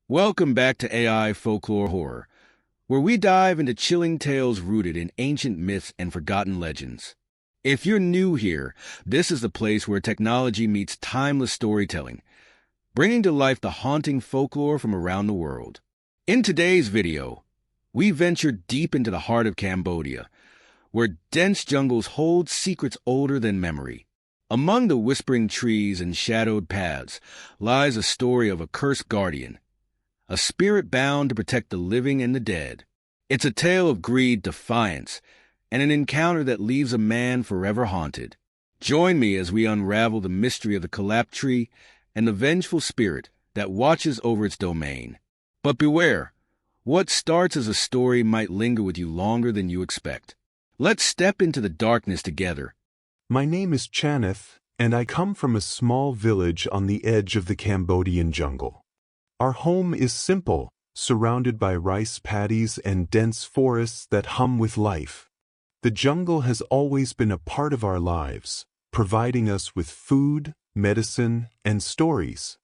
Welcome back to AI Folklore Horror, where we dive into chilling tales rooted in ancient myths and forgotten legends. If you're new here, this is the place where technology meets timeless storytelling, bringing to life the haunting folklore from around the world. In today's video, we venture deep into the heart of Cambodia, where dense jungles hold secrets older than memory. Among the whispering trees and shadowed paths lies a story of a cursed guardian, a spirit bound to protect the living and the dead. It's a tale of greed, defiance, and an encounter that leaves a man forever haunted. Join me as we unravel the mystery of the Kulap Tree and the vengeful spirit that watches over its domain. But beware, what starts as a story might linger with you longer than you expect. Let's step into the darkness together. My name is Chaneth, and I come from a small village on the edge of the Cambodian jungle. Our home is simple, surrounded by rice paddies and dense forests that hum with life. The jungle has always been a part of our lives, providing us with food, medicine, and stories.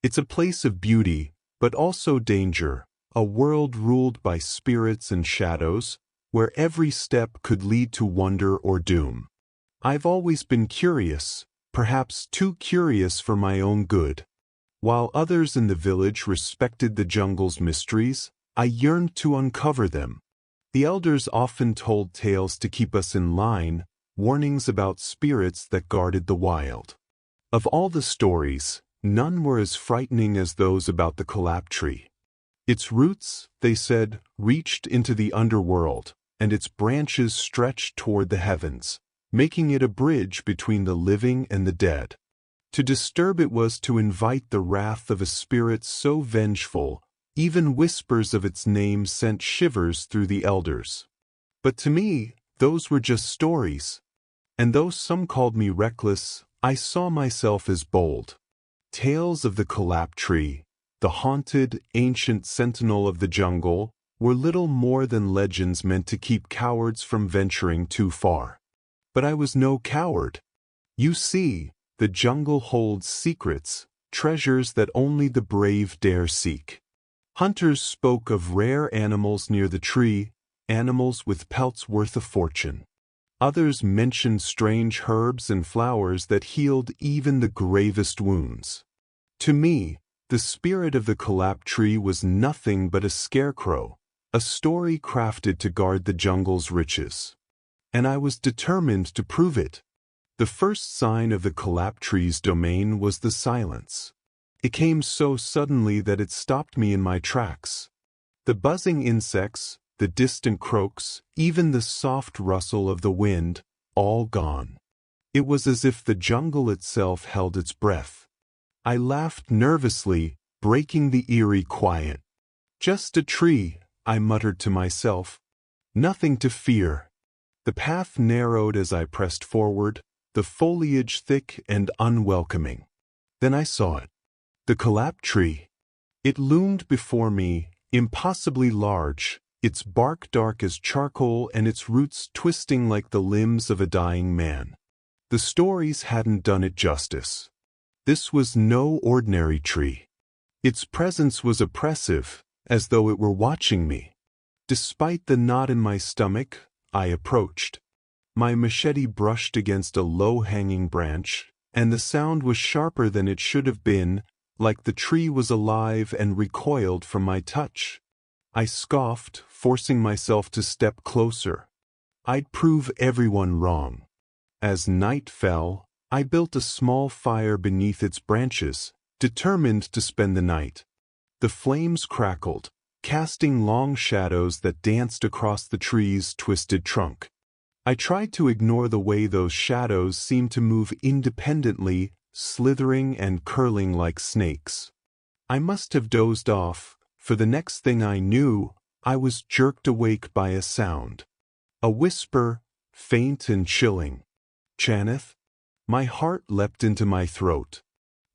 It's a place of beauty, but also danger, a world ruled by spirits and shadows, where every step could lead to wonder or doom. I've always been curious, perhaps too curious for my own good. While others in the village respected the jungle's mysteries, I yearned to uncover them. The elders often told tales to keep us in line, warnings about spirits that guarded the wild. Of all the stories, none were as frightening as those about the Kulap Tree. Its roots, they said, reached into the underworld, and its branches stretched toward the heavens, making it a bridge between the living and the dead. To disturb it was to invite the wrath of a spirit so vengeful, even whispers of its name sent shivers through the elders. But to me, those were just stories. And though some called me reckless, I saw myself as bold. Tales of the Kulap Tree, the haunted, ancient sentinel of the jungle, were little more than legends meant to keep cowards from venturing too far. But I was no coward. You see, the jungle holds secrets, treasures that only the brave dare seek. Hunters spoke of rare animals near the tree, animals with pelts worth a fortune. Others mentioned strange herbs and flowers that healed even the gravest wounds. To me, the spirit of the Kulap Tree was nothing but a scarecrow, a story crafted to guard the jungle's riches. And I was determined to prove it. The first sign of the Kulap Tree's domain was the silence. It came so suddenly that it stopped me in my tracks. The buzzing insects, the distant croaks, even the soft rustle of the wind, all gone. It was as if the jungle itself held its breath. I laughed nervously, breaking the eerie quiet. "Just a tree," I muttered to myself. "Nothing to fear." The path narrowed as I pressed forward, the foliage thick and unwelcoming. Then I saw it. The Kulap Tree. It loomed before me, impossibly large, its bark dark as charcoal and its roots twisting like the limbs of a dying man. The stories hadn't done it justice. This was no ordinary tree. Its presence was oppressive, as though it were watching me. Despite the knot in my stomach, I approached. My machete brushed against a low-hanging branch, and the sound was sharper than it should have been, like the tree was alive and recoiled from my touch. I scoffed, forcing myself to step closer. I'd prove everyone wrong. As night fell, I built a small fire beneath its branches, determined to spend the night. The flames crackled, casting long shadows that danced across the tree's twisted trunk. I tried to ignore the way those shadows seemed to move independently, slithering and curling like snakes. I must have dozed off, for the next thing I knew, I was jerked awake by a sound. A whisper, faint and chilling. "Chaneth?" My heart leapt into my throat.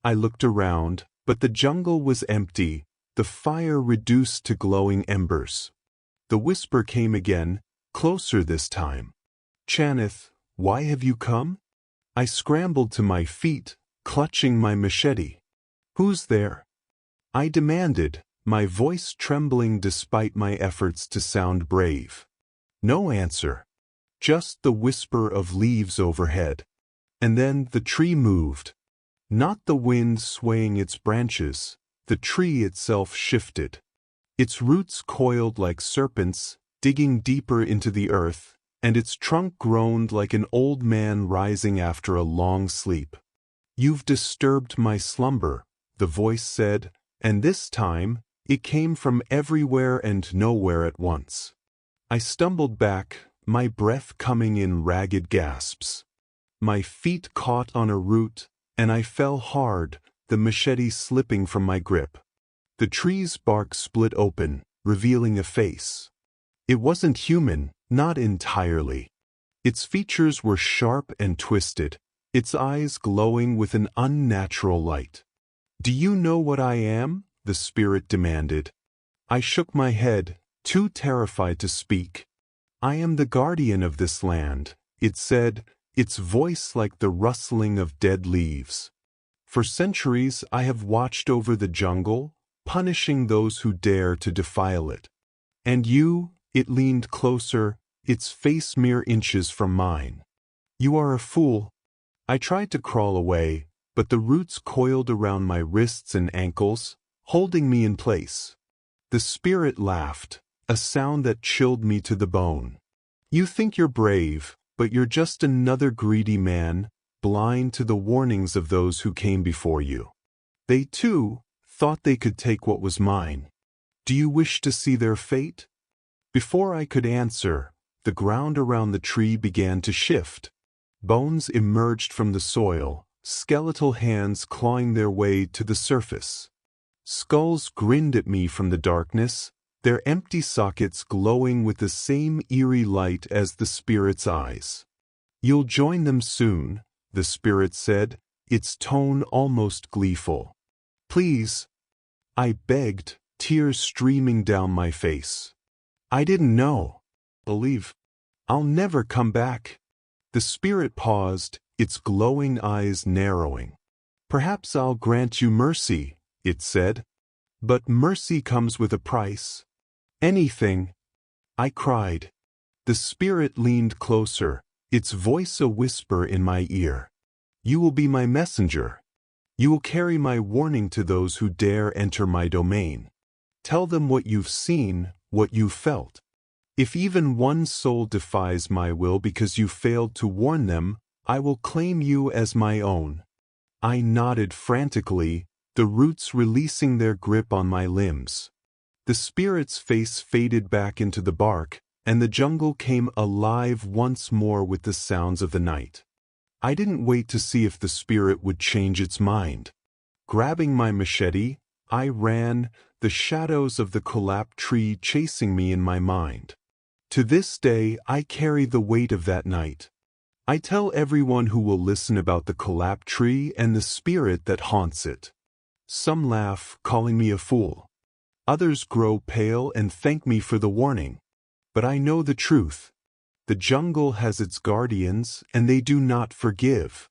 I looked around, but the jungle was empty, the fire reduced to glowing embers. The whisper came again, closer this time. "Chaneth, why have you come?" I scrambled to my feet, clutching my machete. "Who's there?" I demanded, my voice trembling despite my efforts to sound brave. No answer. Just the whisper of leaves overhead. And then the tree moved. Not the wind swaying its branches, the tree itself shifted. Its roots coiled like serpents, digging deeper into the earth, and its trunk groaned like an old man rising after a long sleep. "You've disturbed my slumber," the voice said, and this time, it came from everywhere and nowhere at once. I stumbled back, my breath coming in ragged gasps. My feet caught on a root, and I fell hard, the machete slipping from my grip. The tree's bark split open, revealing a face. It wasn't human, not entirely. Its features were sharp and twisted, its eyes glowing with an unnatural light. "Do you know what I am?" the spirit demanded. I shook my head, too terrified to speak. "I am the guardian of this land," it said, its voice like the rustling of dead leaves. "For centuries I have watched over the jungle, punishing those who dare to defile it. And you," it leaned closer, its face mere inches from mine. "You are a fool." I tried to crawl away, but the roots coiled around my wrists and ankles, holding me in place. The spirit laughed, a sound that chilled me to the bone. "You think you're brave, but you're just another greedy man, blind to the warnings of those who came before you. They, too, thought they could take what was mine. Do you wish to see their fate?" Before I could answer, the ground around the tree began to shift. Bones emerged from the soil, skeletal hands clawing their way to the surface. Skulls grinned at me from the darkness, their empty sockets glowing with the same eerie light as the spirit's eyes. "You'll join them soon," the spirit said, its tone almost gleeful. "Please," I begged, tears streaming down my face. "I didn't know. Believe. I'll never come back." The spirit paused, its glowing eyes narrowing. "Perhaps I'll grant you mercy," it said. "But mercy comes with a price." "Anything," I cried. The spirit leaned closer, its voice a whisper in my ear. "You will be my messenger. You will carry my warning to those who dare enter my domain. Tell them what you've seen, what you've felt. If even one soul defies my will because you failed to warn them, I will claim you as my own." I nodded frantically, the roots releasing their grip on my limbs. The spirit's face faded back into the bark, and the jungle came alive once more with the sounds of the night. I didn't wait to see if the spirit would change its mind. Grabbing my machete, I ran, the shadows of the Kulap Tree chasing me in my mind. To this day, I carry the weight of that night. I tell everyone who will listen about the Kulap Tree and the spirit that haunts it. Some laugh, calling me a fool. Others grow pale and thank me for the warning. But I know the truth. The jungle has its guardians, and they do not forgive.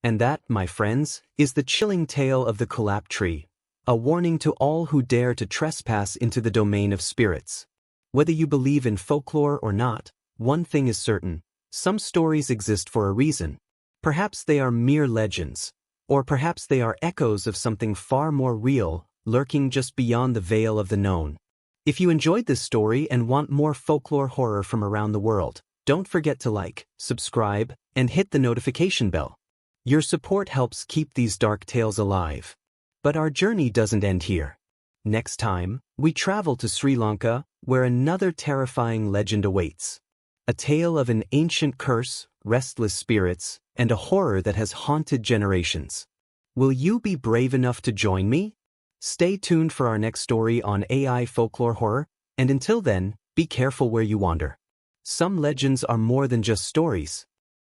And that, my friends, is the chilling tale of the Kulap Tree, a warning to all who dare to trespass into the domain of spirits. Whether you believe in folklore or not, one thing is certain: some stories exist for a reason. Perhaps they are mere legends, or perhaps they are echoes of something far more real, lurking just beyond the veil of the known. If you enjoyed this story and want more folklore horror from around the world, don't forget to like, subscribe, and hit the notification bell. Your support helps keep these dark tales alive. But our journey doesn't end here. Next time, we travel to Sri Lanka, where another terrifying legend awaits. A tale of an ancient curse, restless spirits, and a horror that has haunted generations. Will you be brave enough to join me? Stay tuned for our next story on AI folklore horror, and until then, be careful where you wander. Some legends are more than just stories.